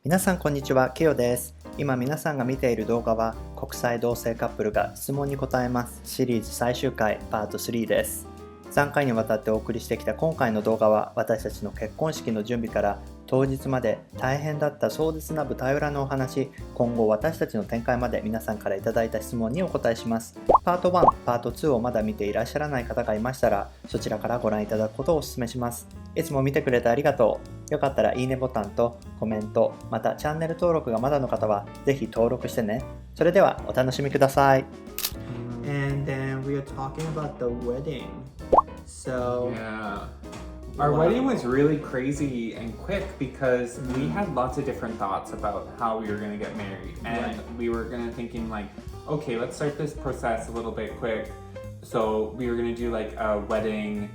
皆さんこんにちは、キヨです。今皆さんが見ている動画は国際同性カップルが質問に答えますシリーズ最終回パート3です。3回にわたってお送りしてきた今回の動画は私たちの結婚式の準備から当日まで大変だった壮絶な舞台裏のお話、今後私たちの展開まで皆さんからいただいた質問にお答えします。パート1、パート2をまだ見ていらっしゃらない方がいましたらそちらからご覧いただくことをお勧めします。いつも見てくれてありがとう。よかったらいいねボタンとコメント、またチャンネル登録がまだの方はぜひ登録してね。それではお楽しみください。And then we are talking about the wedding. So yeah, our wedding was really crazy and quick because we had lots of different thoughts about how we were going to get married, and we were going to thinking like, okay, let's start this process a little bit quick. So we were going to do like a wedding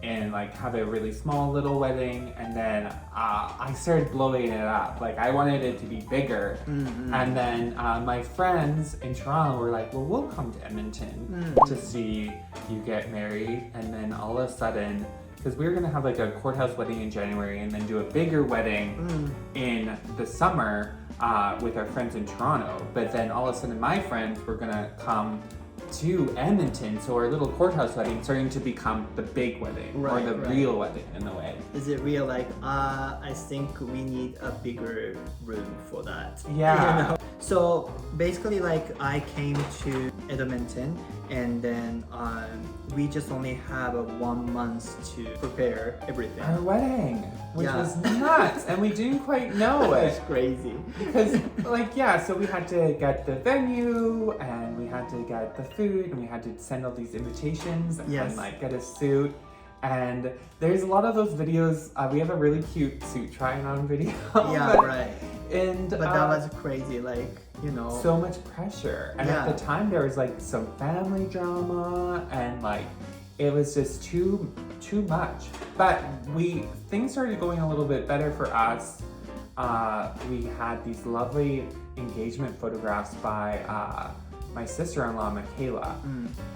and like have a really small little wedding, and then I started blowing it up. Like I wanted it to be bigger, and then my friends in Toronto were like, well, we'll come to Edmonton to see you get married. And then all of a sudden, because we were gonna have like a courthouse wedding in January and then do a bigger wedding in the summer with our friends in Toronto, but then all of a sudden my friends were gonna come to Edmonton, so our little courthouse wedding starting to become the big wedding, or the real wedding in a way. is it real? Like, I think we need a bigger room for that. Yeah. You know? So basically, like, I came to Edmonton, and then we just only have 1 month to prepare everything. Our wedding, which Yeah. was nuts, and we didn't quite know It's it. crazy. Because, like, yeah, so we had to get the venue, and we had to get the food, and we had to send all these invitations, Yes. and like get a suit. And there's a lot of those videos. We have a really cute suit trying on video. Yeah, right. And But that was crazy, like, you know. so much pressure. And Yeah. at the time, there was like some family drama, and like it was just too much. But things started going a little bit better for us. We had these lovely engagement photographs by my sister-in-law Michaela,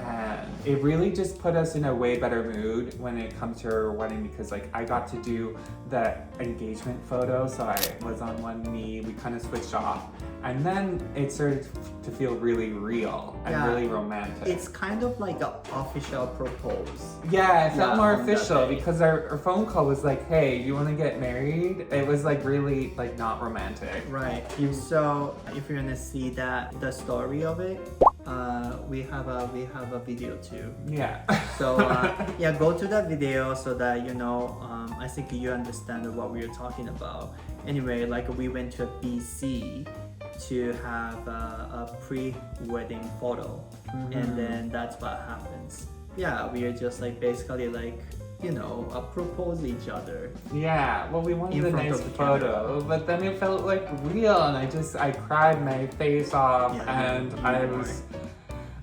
and it really just put us in a way better mood when it comes to her wedding, because like I got to do the engagement photo, so I was on one knee, we kind of switched off, and then it started to feel really real and Yeah. really romantic. It's kind of like an official propose. Yeah, it felt Yeah, more on that official day. because our phone call was like, hey, you want to get married? It was like really like not romantic. Right. So if you wanna see the story of it, we have a video too. Yeah. So yeah, go to that video so that you know. I think you understand what we are talking about. Anyway, like we went to BC to have a pre-wedding photo, and then that's what happens. Yeah, we are just like basically like, you know, propose each other. Yeah, well, we wanted In a front nice of the photo, camera. but then it felt like real, and I cried my face off, Yeah, and you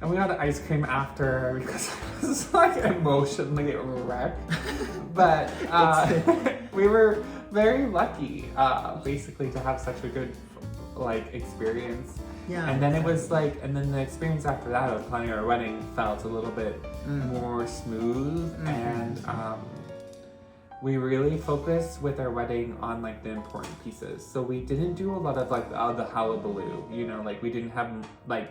and we had ice cream after because I was like emotionally wrecked. But we were very lucky, basically, to have such a good like experience. Yeah. And then it was like, and then the experience after that of planning our wedding felt a little bit more smooth, and we really focused with our wedding on like the important pieces. So we didn't do a lot of like the hullabaloo, you know, like we didn't have like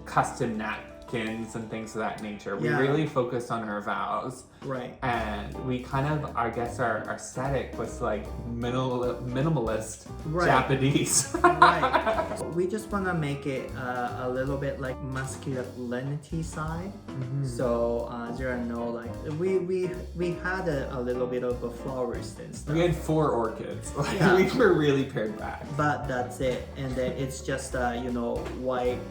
custom napkins and things of that nature. We Yeah. really focused on our vows. Right. And we kind of, I guess our aesthetic was like minimalist Right. Japanese. Right. We just want to make it a little bit like masculinity side. So there are no like we had a little bit of flowers and stuff. We had 4 orchids. Like, Yeah. we were really pared back. But that's it, and then it's just you know, white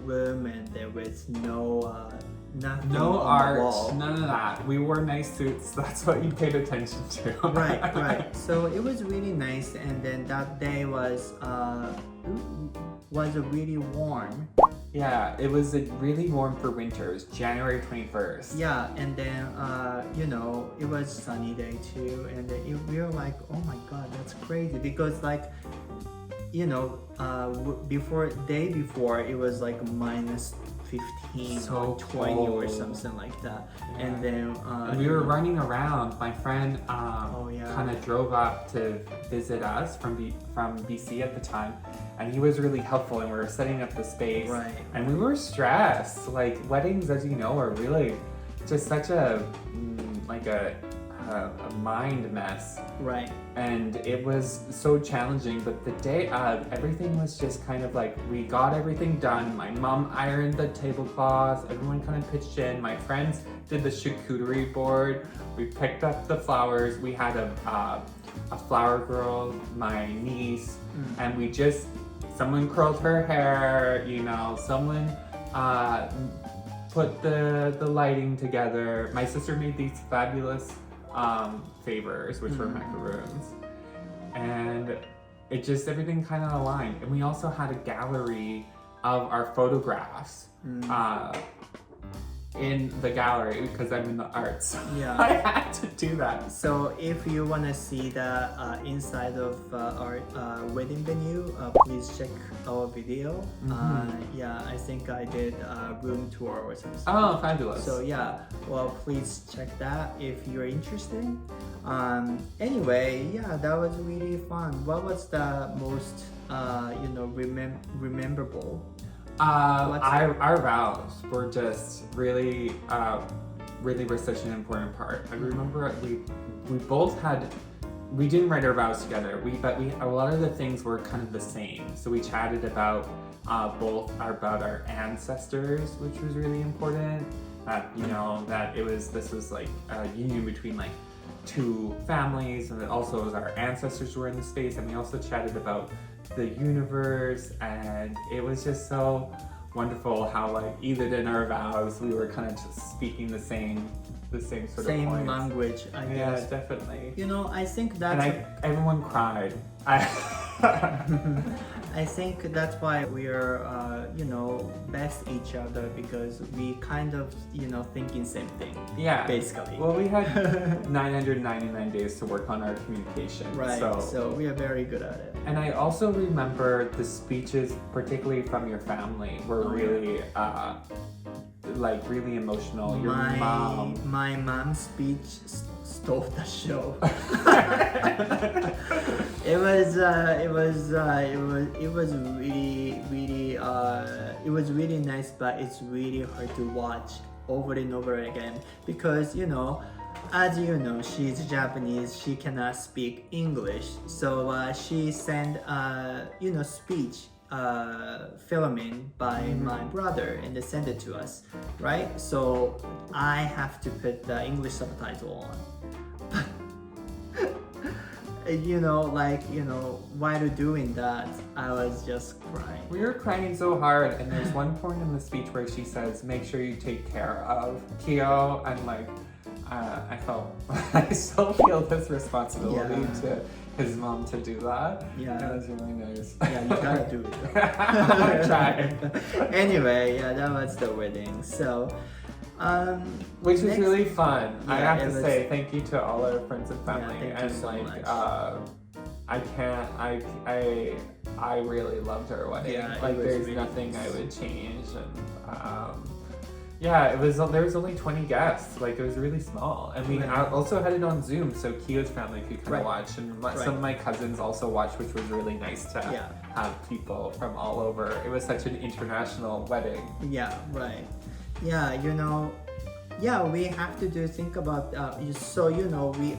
room, and there was no nothing No on art, the wall. none of that. We wore nice suits. That's what you paid attention to. Right. So it was really nice, and then that day was really warm. Yeah, it was really warm for winter. It was January 21st. Yeah, and then you know, it was sunny day too, and then we were like, oh my god, that's crazy, because like, you know, day before it was like 15 So or 20 or cold. something like that. Yeah. And then And we were running around. My friend yeah. kind of drove up to visit us from BC at the time, and he was really helpful. And we were setting up the space, Right. and we were stressed. Like weddings, as you know, are really just such a a mind mess. Right. And it was so challenging, but the day of, everything was just kind of like, we got everything done. My mom ironed the tablecloths, everyone kind of pitched in. My friends did the charcuterie board. We picked up the flowers. We had a flower girl, my niece, and we just, someone curled her hair, you know, someone put the lighting together. My sister made these fabulous favors, which were macaroons, and it just, everything kind of aligned. And we also had a gallery of our photographs in the gallery because I'm in the arts. Yeah. I had to do that. So if you want to see the inside of our wedding venue, please check our video. Yeah, I think I did a room tour or something. Oh, fabulous. So yeah, well, please check that if you're interested. Anyway, yeah, that was really fun. What was the most rememberable? Our vows were just really were such an important part. I remember we both had, we didn't write our vows together. But a lot of the things were kind of the same. So we chatted about about our ancestors, which was really important. That this was like a union between like two families, and also as our ancestors were in the space. And we also chatted about the universe, and it was just so wonderful how like even in our vows we were kind of just speaking the same sort of points. Language, I guess. Yeah, definitely. I think that's everyone cried. I think that's why we are best each other, because we kind of thinking same thing. Yeah, basically. Well, we had 999 days to work on our communication. Right. So we are very good at it. And I also remember the speeches, particularly from your family, were really really emotional. Your mom. My mom's speech stole the show. It was really nice, but it's really hard to watch over and over again, because as you know, she's Japanese, she cannot speak English, so she sent speech filming by my brother, and they sent it to us, right? So I have to put the English subtitle on. While doing that, I was just crying. We were crying so hard, and there's one point in the speech where she says, "Make sure you take care of Kiyo," and I still feel this responsibility to his mom to do that. Yeah, that was really nice. Yeah, you gotta do it. I tried. Anyway, yeah, that was the wedding. So, which was really fun. Yeah, I have to say thank you to all our friends and family. Thank you so much. I really loved our wedding. Yeah, there's really nothing nice. I would change, and there was only 20 guests. It was really small, and we also had it on Zoom, so Kiyo's family could kind of watch, and some of my cousins also watched, which was really nice to have people from all over. It was such an international wedding. Yeah, right. Yeah, we have to think about we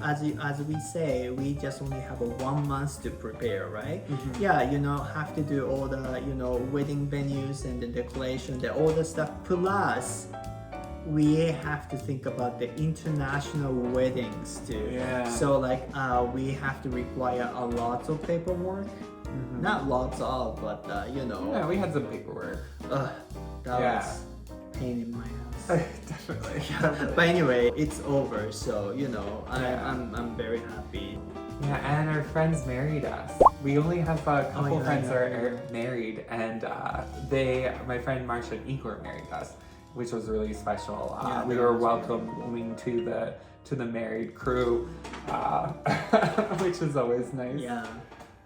as we say, we just only have 1 month to prepare, right? Have to do all the wedding venues and the decoration, all the stuff, plus we have to think about the international weddings too. So we have to require a lot of paperwork. Not lots of, but yeah, we had some paperwork. That was pain in my ass. Definitely. But anyway, it's over, so I'm very happy. Yeah, and our friends married us. We only have a couple friends that are married, and my friend Marsha and Igor married us, which was really special. We were welcoming to the married crew, which is always nice. Yeah.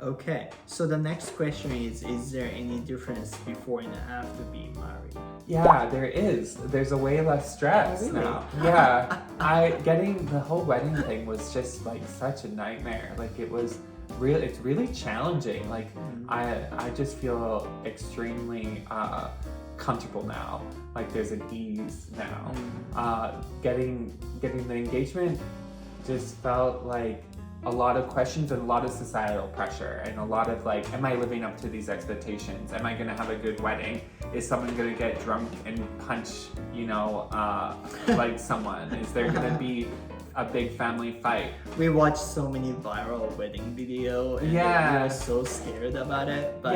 Okay. So the next question is there any difference before and after being married? Yeah, there is. There's a way less stress Oh, really? now. Yeah, getting the whole wedding thing was just like such a nightmare. Like it's really challenging. Like I just feel extremely comfortable now. Like there's an ease now. Getting the engagement just felt like a lot of questions and a lot of societal pressure and a lot of like, am I living up to these expectations? Am I gonna have a good wedding? Is someone gonna get drunk and punch, like someone? Is there gonna be a big family fight? We watched so many viral wedding video and we were so scared about it. But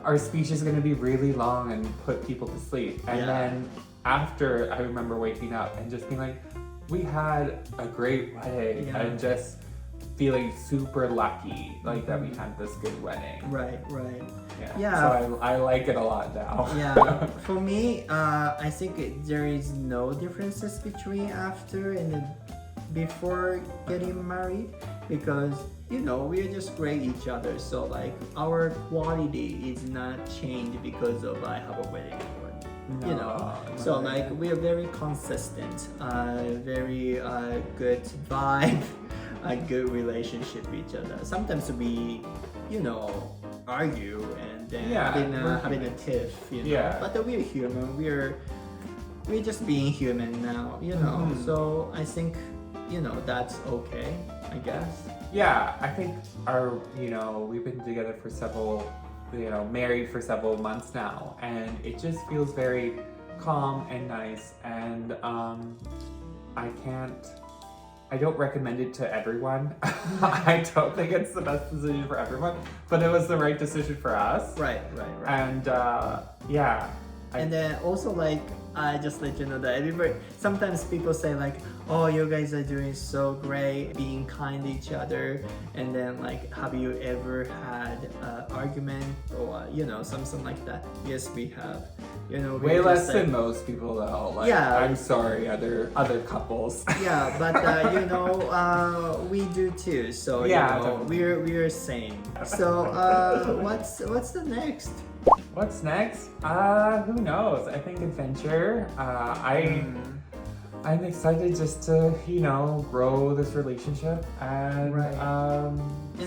our speech is gonna be really long and put people to sleep. And then after, I remember waking up and just being like, we had a great wedding and just feeling super lucky like that we had this good wedding. Right. So I like it a lot now. Yeah, for me, I think there is no differences between after and before getting married, because we are just great each other, so like our quality is not changed because of I have a wedding. So like we are very consistent, very good vibe, a good relationship with each other. Sometimes we argue and then having a tiff, but we're human, we're just being human now, so I think that's okay, I guess. Yeah, I think we've been together for several, married for several months now, and it just feels very calm and nice, and I don't recommend it to everyone. I don't think it's the best decision for everyone, but it was the right decision for us. Right. And and then also like I just let you know that everybody, sometimes people say like, oh, you guys are doing so great, being kind to each other, and then like, have you ever had an argument or something like that? Yes, we have. Way less than most people though. Like, I'm sorry, other couples. Yeah, but we do too. So we're same. So what's the next? What's next? Who knows? I think adventure. I'm excited just to, grow this relationship and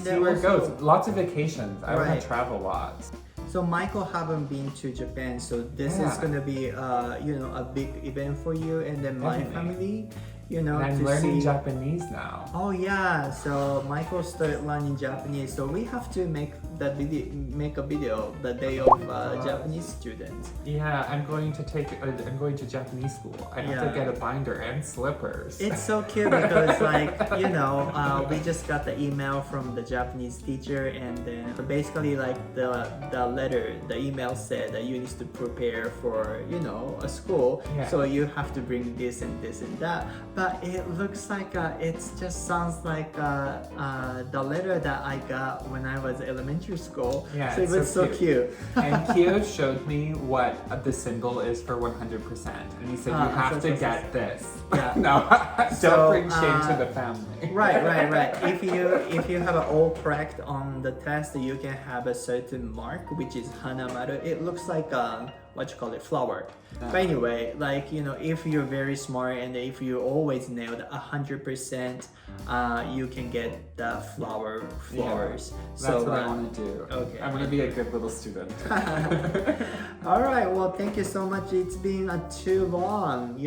see where it goes. Lots of vacations. I want to travel lots. So Michael haven't been to Japan, so this is gonna be a big event for you and then my family. And I'm learning Japanese now. Oh yeah, so Michael started learning Japanese, so we have to make a video the day of Japanese students. Yeah, I'm going to Japanese school. I have to get a binder and slippers. It's so cute because we just got the email from the Japanese teacher, and then basically like the email said that you need to prepare for a school, so you have to bring this and this and that. But it looks like it just sounds like the letter that I got when I was elementary school. Yeah, so it was so cute. And Kyo showed me what the symbol is for 100%, and he said you have to get this. Yeah. No, don't bring shame to the family. Right. If you have an all correct on the test, you can have a certain mark, which is hanamaru. It looks like flower. But anyway, like if you're very smart and if you always nailed 100%, you can get the flowers. That's what I want to do. Okay. I'm gonna be a good little student. All right. Well, thank you so much. It's been too long.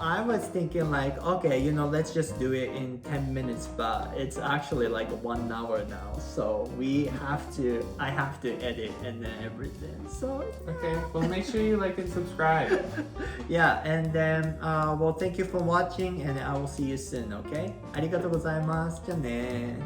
I was thinking like, okay, let's just do it in 10 minutes, but it's actually like 1 hour now. So I have to edit and then everything. So okay. Well, make sure you like and subscribe. Yeah, and then well, thank you for watching, and I will see you soon. Okay? ありがとうございます。じゃあね。